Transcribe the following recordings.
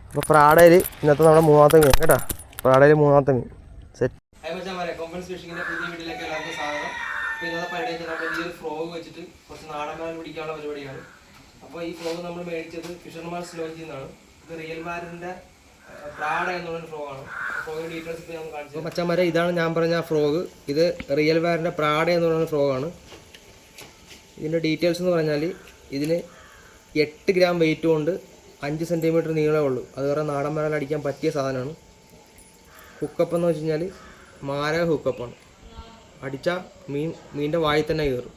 അപ്പോൾ പ്രാടയിൽ ഇന്നത്തെ നമ്മുടെ മൂന്നാമത്തെ മീൻ കേട്ടോ. പ്രാടയിൽ മൂന്നാമത്തെ മീൻ സെറ്റ്. ഇന്നത്തെ പരിപാടി നമ്മൾ ഈ ഒരു ഫ്രോഗ് വെച്ചിട്ട് കുറച്ച് നാടന്മാർ പിടിക്കാനുള്ള പരിപാടിയാണ്. അപ്പോൾ ഈ ഫ്രോഗ് നമ്മൾ മേടിച്ചത് ഫിഷർമാൻസ് ലോഞ്ചിൽ നിന്നാണ്. ഇത് റിയൽ മാരിൻ്റെ പ്രാഡ എന്നുള്ള ഫ്രോഗാണ്. ഫ്രോഗിൻ്റെ ഡീറ്റെയിൽസ് ഇപ്പോൾ ഞാൻ കാണിച്ചു. അപ്പോൾ മച്ചന്മാരെ ഇതാണ് ഞാൻ പറഞ്ഞ ഫ്രോഗ്. ഇത് റിയൽ മാരിൻ്റെ പ്രാഡ എന്ന് പറയുന്ന ഫ്രോഗാണ്. ഇതിൻ്റെ ഡീറ്റെയിൽസ് എന്ന് പറഞ്ഞാൽ ഇതിന് 8 ഗ്രാം വെയിറ്റ് കൊണ്ട് 5 സെൻറ്റിമീറ്റർ നീളമേ ഉള്ളൂ. അത് വേറെ നാടൻ മരൽ അടിക്കാൻ പറ്റിയ സാധനമാണ്. ഹുക്കപ്പ് എന്ന് വെച്ച് കഴിഞ്ഞാൽ മാരക ഹുക്കപ്പാണ്. അടിച്ചാൽ മീനിൻ്റെ വായിൽ തന്നെ കയറും.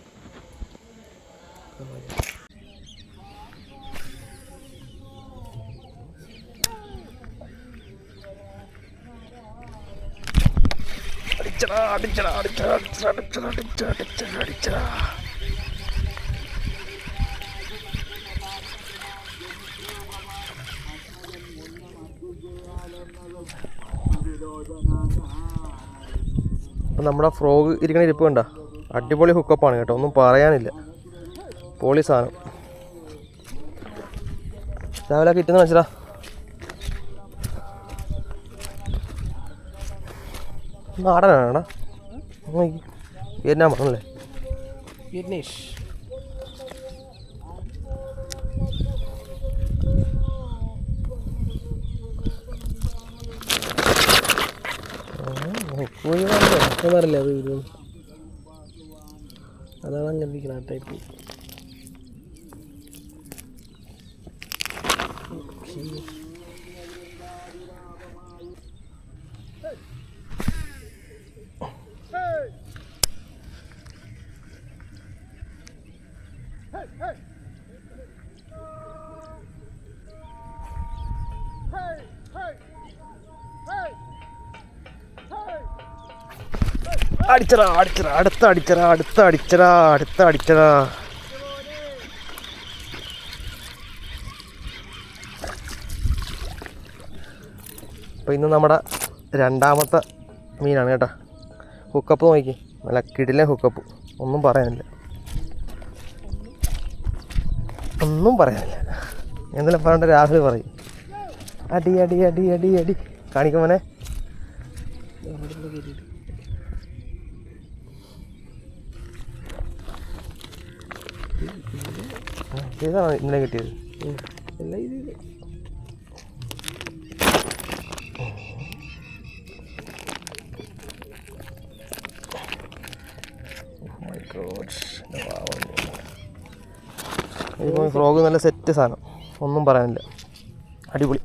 അപ്പം നമ്മുടെ ഫ്രോഗ് ഇരിക്കണ ഇരിപ്പ് കണ്ട അടിപൊളി ഹുക്കപ്പാണ് കേട്ടോ, ഒന്നും പറയാനില്ല. പൊളി സാധനം. രാവിലെ കിട്ടുന്ന വെച്ചാ നാടനാണ് വിയറ്റ്നാം ആണല്ലേ. വിയറ്റ്നീഷ് അറിയില്ല അത് വരും. അതാണ് അങ്ങനെ ഇരിക്കണം ആ ടൈപ്പ്. അടിച്ചടാ അടിച്ചടാ അടുത്ത അടിച്ചടാ അടുത്ത അടിച്ചടാ അടുത്ത അടിച്ചടാ. അപ്പോൾ ഇന്ന് നമ്മുടെ രണ്ടാമത്തെ മീനാണ് കേട്ടോ. ഹുക്കപ്പ് നോക്കി, നല്ല കിടിലൻ ഹുക്കപ്പ്. ഒന്നും പറയാനില്ല, ഒന്നും പറയാനില്ല. എന്തെങ്കിലും പറഞ്ഞിട്ട് രാഹുൽ പറയും അടി അടി അടി അടി അടി കാണിക്കുമോനെ. ഇതാണ് ഇന്നലെ കിട്ടിയത്. എല്ലാം ഇത് ഇപ്പോൾ ഫ്രോഗ് നല്ല സെറ്റ് സാധനം, ഒന്നും പറയാനില്ല, അടിപൊളി.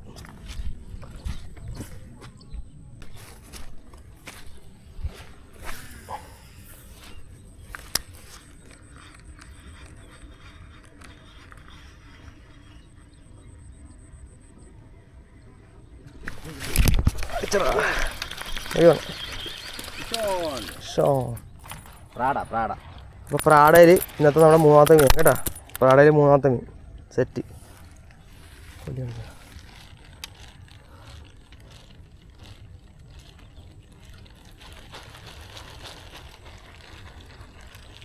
അപ്പോൾ പ്രാടയിൽ ഇന്നത്തെ നമ്മുടെ മൂന്നാമത്തെ മീൻ കേട്ടോ. പ്രാടയിൽ മൂന്നാമത്തെ മീൻ സെറ്റ്.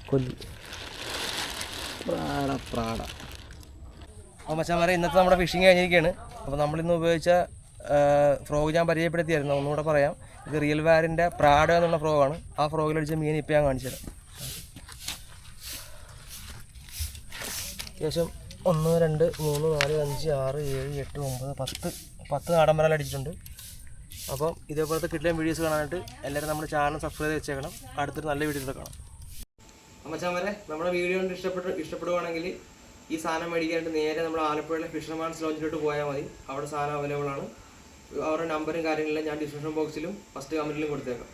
കൊല്ലി പ്രാട. അപ്പോൾ മച്ചാന്മാരെ ഇന്നത്തെ നമ്മുടെ ഫിഷിങ് കഴിഞ്ഞിരിക്കുകയാണ്. അപ്പോൾ നമ്മളിന്ന് ഉപയോഗിച്ച ഫ്രോഗ് ഞാൻ പരിചയപ്പെടുത്തിയായിരുന്നു, ഒന്നുകൂടെ പറയാം. ഇത് റിയൽ വാരിൻ്റെ പ്രാഡ എന്നുള്ള ഫ്രോഗാണ്. ആ ഫ്രോഗിലടിച്ച മീൻ ഇപ്പോൾ ഞാൻ കാണിച്ചു തരാം. അത്യാവശ്യം 1 2 3 4 5 6 7 8 9 10 നാടൻ മരൽ അടിച്ചിട്ടുണ്ട്. അപ്പം ഇതേപോലത്തെ കിട്ടിയ വീഡിയോസ് കാണാനായിട്ട് എല്ലാവരും നമ്മുടെ ചാനൽ സബ്സ്ക്രൈബ് ചെയ്ത് വെച്ചേക്കണം. അടുത്തൊരു നല്ല വീഡിയോയിൽ കാണാം. അമ്മച്ചാമരെ നമ്മുടെ വീഡിയോ കൊണ്ട് ഇഷ്ടപ്പെടുവാണെങ്കിൽ ഈ സാധനം മേടിക്കാനായിട്ട് നേരെ നമ്മുടെ ആലപ്പുഴയിലെ ഫിഷർമാൻസ് ലോഞ്ചിലോട്ട് പോയാൽ മതി. അവിടെ സാധനം അവൈലബിൾ ആണ്. അവരുടെ നമ്പറും കാര്യങ്ങളെല്ലാം ഞാൻ ഡിസ്ക്രിപ്ഷൻ ബോക്സിലും ഫസ്റ്റ് കമൻറ്റിലും കൊടുത്തേക്കാം.